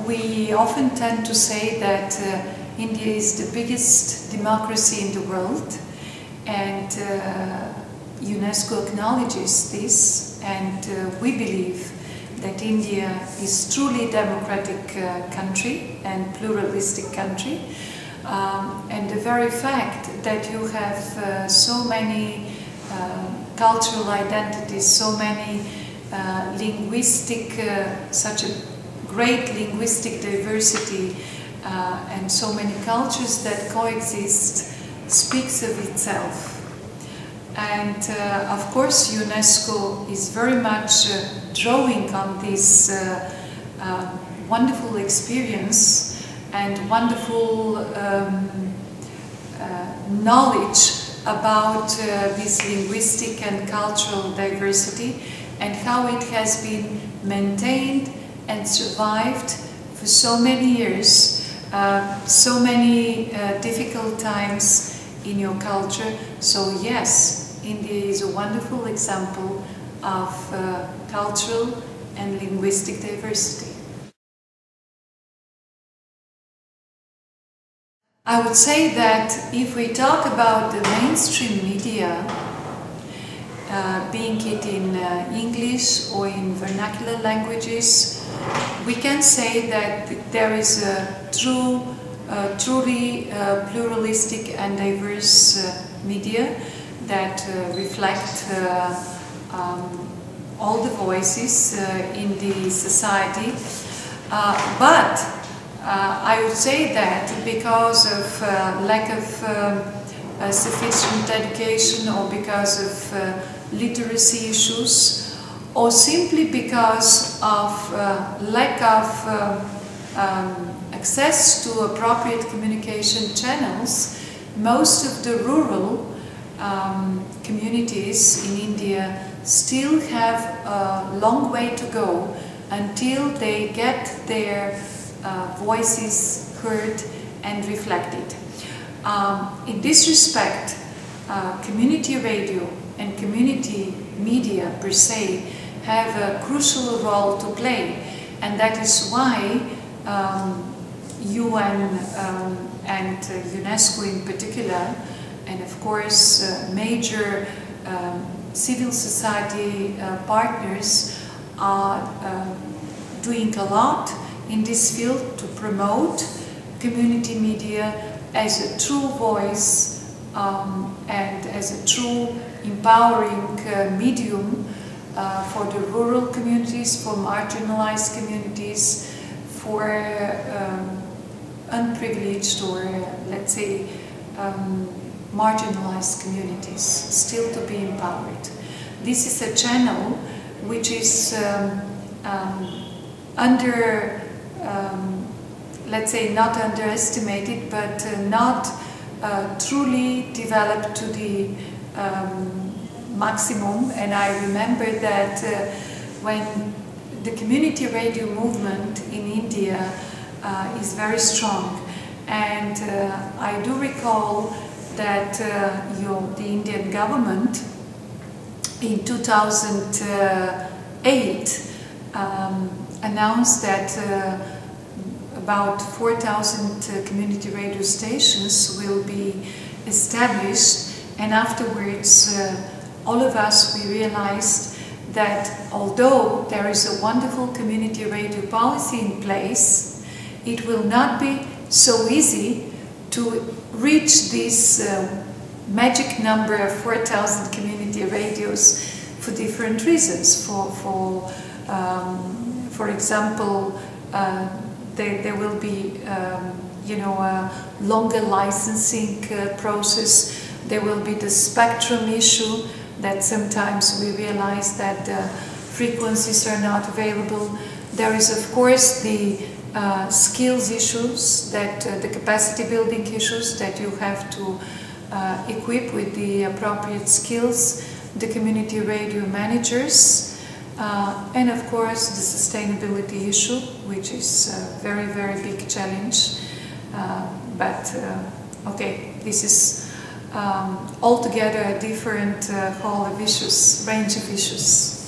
We often tend to say that India is the biggest democracy in the world, and UNESCO acknowledges this, and we believe that India is truly a democratic country and pluralistic country. And the very fact that you have so many cultural identities, so many such a great linguistic diversity and so many cultures that coexist speaks of itself. And of course UNESCO is very much drawing on this wonderful experience and wonderful knowledge about this linguistic and cultural diversity and how it has been maintained and survived for so many years, so many difficult times in your culture. So yes, India is a wonderful example of cultural and linguistic diversity. I would say that if we talk about the mainstream media, being it in English or in vernacular languages, we can say that there is a truly pluralistic and diverse media that reflect all the voices in the society. But I would say that because of lack of sufficient education, or because of literacy issues, or simply because of lack of access to appropriate communication channels, most of the rural communities in India still have a long way to go until they get their voices heard and reflected. In this respect, community radio and community media per se have a crucial role to play, and that is why UN and UNESCO in particular, and of course major civil society partners are doing a lot in this field to promote community media as a true voice and as a true empowering medium for the rural communities, for marginalized communities, for unprivileged or let's say marginalized communities still to be empowered. This is a channel which is let's say not underestimated, but not truly developed to the maximum. And I remember that when the community radio movement in India is very strong, and I do recall that the Indian government in 2008 announced that about 4,000 community radio stations will be established, and afterwards all of us, we realized that although there is a wonderful community radio policy in place, it will not be so easy to reach this magic number of 4,000 community radios for different reasons. For example, there will be a longer licensing process. There will be the spectrum issue, that sometimes we realize that frequencies are not available. There is of course the skills issues, that the capacity building issues, that you have to equip with the appropriate skills the community radio managers, and of course the sustainability issue, which is a very, very big challenge. Okay, this is altogether a different whole of issues, range of issues.